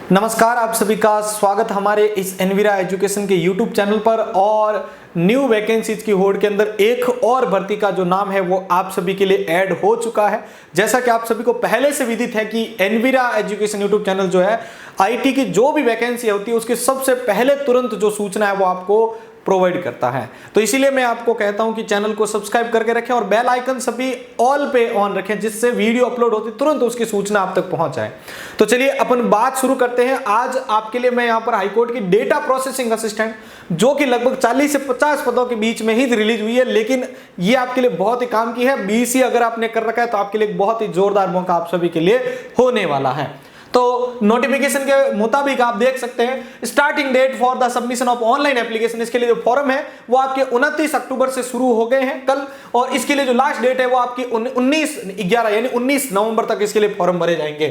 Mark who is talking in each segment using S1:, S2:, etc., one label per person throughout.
S1: नमस्कार, आप सभी का स्वागत हमारे इस एनवीरा एजुकेशन के यूट्यूब चैनल पर। और न्यू वैकेंसीज की होड़ के अंदर एक और भर्ती का जो नाम है वो आप सभी के लिए ऐड हो चुका है। जैसा कि आप सभी को पहले से विदित है कि एनवीरा एजुकेशन यूट्यूब चैनल जो है आईटी की जो भी वैकेंसी होती है उसकी सबसे पहले तुरंत जो सूचना है वो आपको प्रोवाइड करता है। तो इसीलिए मैं आपको कहता हूं कि चैनल को सब्सक्राइब करके रखें और बेल आइकन सभी ऑल पे ऑन रखें, जिससे वीडियो अपलोड होती तुरंत उसकी सूचना आप तक पहुंच जाए। तो चलिए अपन बात शुरू करते हैं। आज आपके लिए मैं यहां पर हाईकोर्ट की डेटा प्रोसेसिंग असिस्टेंट, जो कि लगभग 40 से 50 पदों के बीच में ही रिलीज हुई है, लेकिन ये आपके लिए बहुत ही काम की है। बीसी अगर आपने कर रखा है तो आपके लिए बहुत ही जोरदार मौका आप सभी के लिए होने वाला है। तो नोटिफिकेशन के मुताबिक आप देख सकते हैं starting date for the submission of online application, इसके लिए जो फॉर्म है वो आपके 29 अक्टूबर से शुरू हो गए हैं कल, और इसके लिए जो लास्ट डेट है वो आपकी 19/11 यानी 19 नवंबर तक इसके लिए फॉर्म भरे जाएंगे।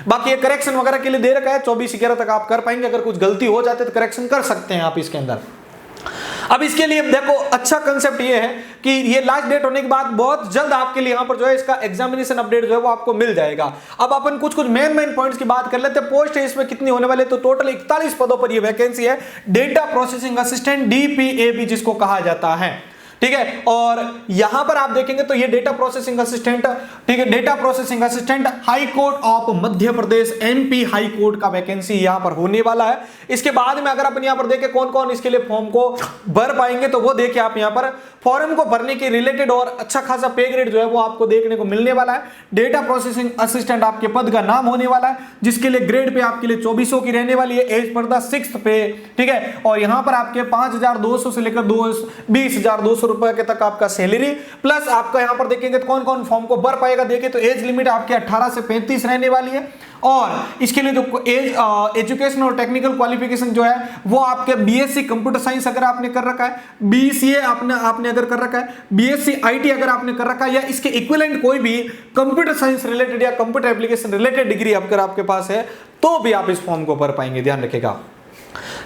S1: बाकी ये करेक्शन वगैरह के लिए दे रखा है 24/11 तक आप कर पाएंगे। अगर कुछ गलती हो जाती है तो करेक्शन कर सकते हैं आप इसके अंदर। अब इसके लिए देखो अच्छा कंसेप्ट ये है कि ये लास्ट डेट होने के बाद बहुत जल्द आपके लिए यहां पर जो है इसका एग्जामिनेशन अपडेट जो है वो आपको मिल जाएगा। अब अपन कुछ मेन पॉइंट्स की बात कर लेते हैं। पोस्ट है इसमें कितनी होने वाले, तो टोटल 41 पदों पर ये वैकेंसी है। डेटा प्रोसेसिंग असिस्टेंट डीपीएबी जिसको कहा जाता है, ठीक है। और यहां पर आप देखेंगे तो ये डेटा प्रोसेसिंग असिस्टेंट, ठीक है, data processing assistant high court of Madhya Pradesh MP high court का वैकेंसी यहां पर होने वाला है। इसके बाद में अगर अपन यहां पर देखें कौन कौन इसके लिए फॉर्म को भर पाएंगे, तो वो देखिए आप यहां पर फॉर्म को भरने के रिलेटेड और अच्छा खासा पे ग्रेड जो है वो आपको देखने को मिलने वाला है। डेटा प्रोसेसिंग असिस्टेंट आपके पद का नाम होने वाला है, जिसके लिए ग्रेड पे आपके लिए 2400 की रहने वाली है, एज पर द 6th पे, ठीक है। और यहां पर आपके 5200 से लेकर 20,200 रुपए के तक आपका सैलरी, प्लस आपका यहां पर देखेंगे तो कौन कौन फॉर्म को भर पाएगा। देखिए तो एज लिमिट आपके 18 से 35 रहने वाली है, और इसके लिए जो एजुकेशन और टेक्निकल क्वालिफिकेशन जो है वो आपके बीएससी कंप्यूटर साइंस अगर आपने कर रखा है, बीसीए आपने अगर कर रखा है, बीएससी आईटी अगर आपने कर रखा है, या इसके इक्विवेलेंट कोई भी कंप्यूटर साइंस रिलेटेड या कंप्यूटर एप्लीकेशन रिलेटेड डिग्री अगर आपके पास है तो भी आप इस फॉर्म को भर पाएंगे, ध्यान रखिएगा।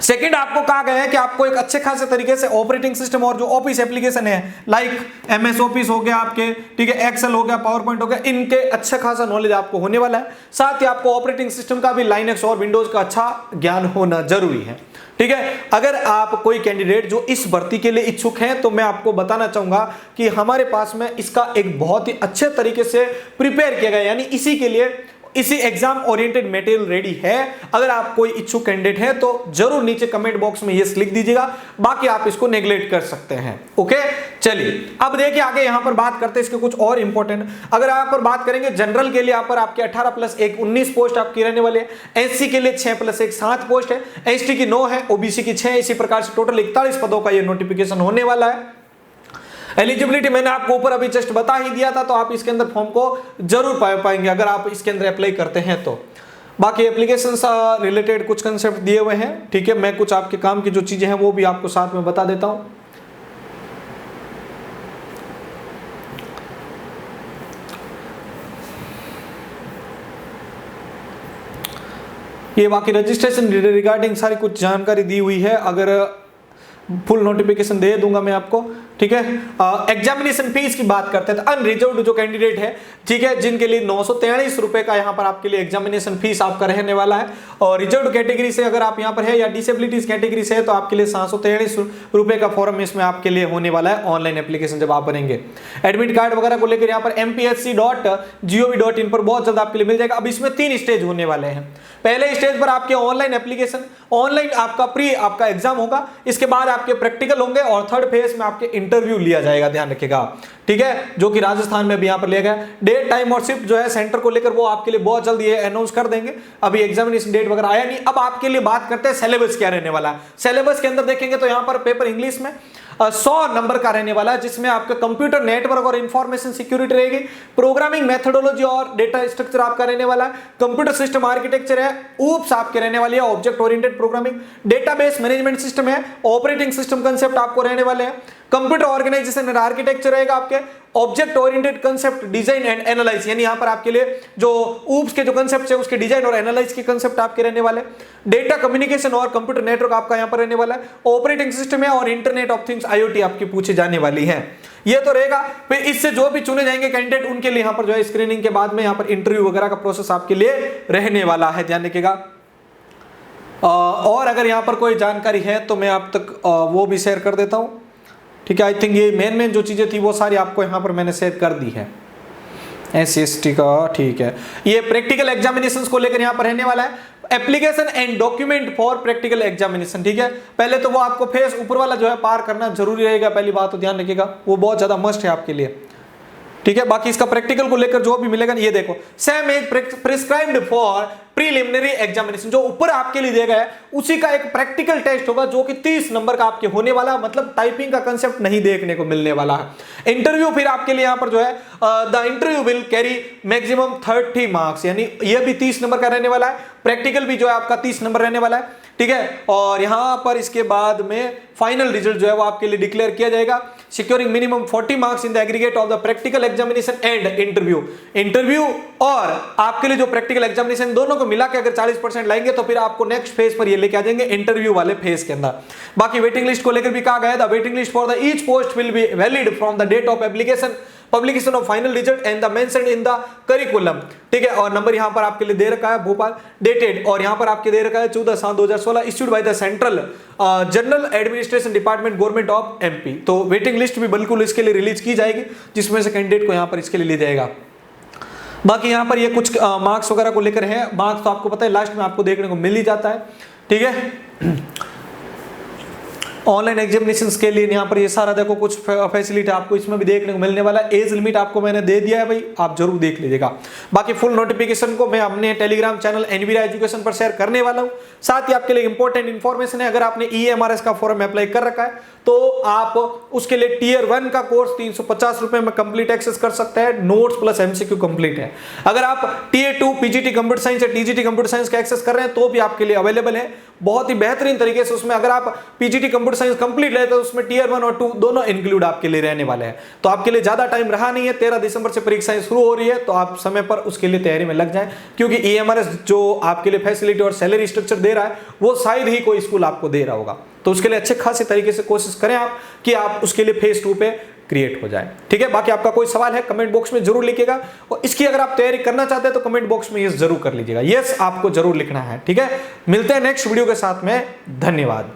S1: सेकंड, आपको कहा गया है कि आपको एक अच्छे खासे तरीके से ऑपरेटिंग सिस्टम और जो ऑफिस एप्लीकेशन है लाइक एमएस ऑफिस हो गया आपके, ठीक है, एक्सेल हो गया, पावर पॉइंट हो गया, इनके अच्छा खासा नॉलेज आपको होने वाला है। साथ ही आपको ऑपरेटिंग सिस्टम का भी लाइनक्स और विंडोज का अच्छा ज्ञान होना जरूरी है, ठीक है। अगर आप कोई कैंडिडेट जो इस भर्ती के लिए इच्छुक हैं तो मैं आपको बताना चाहूंगा कि हमारे पास में इसका एक बहुत ही अच्छे तरीके से प्रिपेयर किया गया, यानी इसी के लिए इसी एग्जाम ओरिएंटेड मटेरियल रेडी है। अगर आप कोई इच्छुक कैंडिडेट है तो जरूर नीचे कमेंट बॉक्स में यस लिख दीजिएगा, बाकी आप इसको नेग्लेक्ट कर सकते हैं, ओके। चलिए अब देखिए आगे यहां पर बात करते हैं इसके कुछ और इंपॉर्टेंट। अगर आप पर बात करेंगे जनरल के लिए यहाँ पर आपके 18 + 1 19 पोस्ट आपकी रहने वाले हैं। एससी के लिए 6 + 1 7 पोस्ट है, एसटी की 9 है, ओबीसी की 6, इसी प्रकार से टोटल 41 पदों का ये नोटिफिकेशन होने वाला है। एलिजिबिलिटी मैंने आपको ऊपर अभी जस्ट बता ही दिया था, तो आप इसके अंदर फॉर्म को जरूर पाएंगे अगर आप इसके अंदर अप्लाई करते हैं तो। बाकी एप्लीकेशन से रिलेटेड कुछ कंसेप्ट दिए हुए हैं, ठीक है। मैं कुछ आपके काम की जो चीजें हैं वो भी आपको साथ में बता देता हूं। ये बाकी रजिस्ट्रेशन रिगार्डिंग सारी कुछ जानकारी दी हुई है, अगर फुल नोटिफिकेशन दे दूंगा मैं आपको, ठीक है। एग्जामिनेशन फीस की बात करते हैं तो अनरिजर्व्ड जो कैंडिडेट है, ठीक है, जिनके लिए 943 रुपए का यहाँ पर आपके लिए एग्जामिनेशन फीस आपका रहने वाला है। और रिजर्व्ड कैटेगरी से अगर आप यहाँ पर है या डिसेबिलिटीज कैटेगरी से है तो आपके लिए 743 रुपए का फॉर्म इसमें आपके लिए होने वाला है ऑनलाइन एप्लीकेशन जब आप भरेंगे। एडमिट कार्ड वगैरह को लेकर यहाँ पर mpsc.gov.in पर बहुत जल्द आपके लिए मिल जाएगा। अब इसमें 3 स्टेज होने वाले हैं। पहले स्टेज पर आपके ऑनलाइन एप्लीकेशन, ऑनलाइन आपका एग्जाम होगा, इसके बाद आपके प्रैक्टिकल होंगे, और थर्ड फेज में आपके इंटरव्यू लिया जाएगा, ध्यान रखिएगा, ठीक है, जो कि राजस्थान में भी यहां पर लिया गया। डेट टाइम और शिफ्ट जो है सेंटर को लेकर वो आपके लिए बहुत जल्द ये अनाउंस कर देंगे। अभी एग्जामिनेशन डेट वगैरह आया नहीं। अब आपके लिए बात करते हैं सिलेबस क्या रहने वाला है। सिलेबस के अंदर देखेंगे तो यहां पर पेपर इंग्लिश में 100 नंबर का रहने वाला है, जिसमें आपका कंप्यूटर नेटवर्क और इंफॉर्मेशन सिक्योरिटी रहेगी, प्रोग्रामिंग मेथोडोलॉजी और डेटा स्ट्रक्चर आपका रहने वाला है, कंप्यूटर सिस्टम आर्किटेक्चर है, ऊप्स आपके रहने वाली है, object oriented programming, database management system है, ऑपरेटिंग सिस्टम कंसेप्ट आपको रहने वाले हैं, कंप्यूटर ऑर्गेनाइजेशन एंड आर्किटेक्चर रहेगा आपके, object oriented concept design and analyse, यानी यहां पर आपके लिए जो ऊप्स के जो कंसेप्ट है उसके डिजाइन और एनालाइज के कंसेप्ट आपके रहने वाले, डेटा कम्युनिकेशन और कंप्यूटर नेटवर्क आपका यहां पर रहने वाला है, ऑपरेटिंग सिस्टम है, और इंटरनेट ऑफ थिंग्स IoT आपकी पूछी जाने वाली है। ये तो रहेगा। फिर इससे जो भी चुने जाएंगे कैंडिडेट उनके लिए यहां पर जो है स्क्रीनिंग के बाद में यहां पर इंटरव्यू वगैरह का प्रोसेस आपके लिए रहने वाला है, ध्यान रखिएगा। और अगर यहाँ पर कोई जानकारी है तो मैं आप तक वो भी शेयर कर देता हूँ, ठीक है। आई थिंक ये मेन जो चीज़ें थी वो सारी आपको यहाँ पर मैंने शेयर कर दी है। SCST का ठीक है, ये प्रैक्टिकल एग्जामिनेशंस को लेकर यहाँ पर रहने वाला है, application and document for practical examination, ठीक है। पहले तो वो आपको फेस ऊपर वाला जो है पार करना जरूरी रहेगा, पहली बात तो ध्यान रखिएगा, वो बहुत ज्यादा मस्ट है आपके लिए, ठीक है। बाकी इसका प्रैक्टिकल को लेकर जो भी मिलेगा, ये देखो same as prescribed for preliminary examination, जो ऊपर आपके लिए दिया गया है उसी का एक प्रैक्टिकल टेस्ट होगा जो कि 30 नंबर का आपके होने वाला, मतलब टाइपिंग का कंसेप्ट नहीं देखने को मिलने वाला है। इंटरव्यू फिर आपके लिए यहां पर जो है the interview will carry maximum 30 marks, यानी यह भी 30 नंबर का रहने वाला है, प्रैक्टिकल भी जो है आपका 30 नंबर रहने वाला है, ठीक है। और यहां पर इसके बाद में फाइनल रिजल्ट जो है वो आपके लिए डिक्लेयर किया जाएगा, securing minimum 40 marks in the aggregate of the practical examination and interview और आपके लिए जो प्रैक्टिकल एग्जामिनेशन दोनों को मिला के अगर 40% लाएंगे तो फिर आपको नेक्स्ट फेज पर ये लेके आ जाएंगे इंटरव्यू वाले फेज के अंदर। बाकी वेटिंग लिस्ट को लेकर भी कहा गया है, the waiting list for the each post will be valid from the date of application publication of final result and the mentioned in the curriculum, ठीक है। और नंबर यहां पर आपके लिए दे रखा है भोपाल, डेटेड और यहां पर आपके दे रखा है 14/7/2016, issued by the central general administration department government of MP। तो वेटिंग लिस्ट भी बिल्कुल इसके लिए रिलीज की जाएगी, जिसमें से कैंडिडेट को यहां पर इसके लिए लिया जाएगा। बाकी यहां पर ये कुछ मार्क्स वगैरह को लेकर है, मार्क्स तो आपको पता है लास्ट में आपको देखने को मिल ही जाता है, ठीक है। ऑनलाइन एग्जामिनेशंस के लिए यहाँ पर ये सारा देखो कुछ फैसिलिटी आपको इसमें भी देखने को मिलने वाला है। एज लिमिट आपको मैंने दे दिया है भाई, आप जरूर देख लीजिएगा। बाकी फुल नोटिफिकेशन को मैं अपने टेलीग्राम चैनल एनवीरा एजुकेशन पर शेयर करने वाला हूँ। साथ ही आपके लिए इंपॉर्टेंट इन्फॉर्मेशन है, अगर आपने EMRS का फॉर्म अप्लाई कर रखा है तो आप उसके लिए टियर 1 का कोर्स 350 रुपए में कंप्लीट एक्सेस कर सकते हैं, नोट्स प्लस MCQ कंप्लीट है। अगर आप टियर 2 PGT कंप्यूटर साइंस या TGT कंप्यूटर साइंस का एक्सेस कर रहे हैं तो भी आपके लिए अवेलेबल है, बहुत ही बेहतरीन तरीके से। उसमें अगर आप PGT कंप्यूटर साइंस कंप्लीट लेते तो उसमें टियर 1 और 2 दोनों इंक्लूड आपके लिए रहने वाले हैं। तो आपके लिए ज्यादा टाइम रहा नहीं है, 13 दिसंबर से परीक्षाएं शुरू हो रही है, तो आप समय पर उसके लिए तैयारी में लग जाएं, क्योंकि EMRS जो आपके लिए फैसिलिटी और सैलरी स्ट्रक्चर दे रहा है वो शायद ही कोई स्कूल आपको दे रहा होगा। तो उसके लिए अच्छे खासे तरीके से कोशिश करें आप कि आप उसके लिए फेज 2 पे क्रिएट हो जाए, ठीक है। बाकी आपका कोई सवाल है कमेंट बॉक्स में जरूर लिखिएगा, और इसकी अगर आप तैयारी करना चाहते हैं तो कमेंट बॉक्स में यस जरूर कर लीजिएगा, यस आपको जरूर लिखना है, ठीक है। मिलते हैं नेक्स्ट वीडियो के साथ में, धन्यवाद।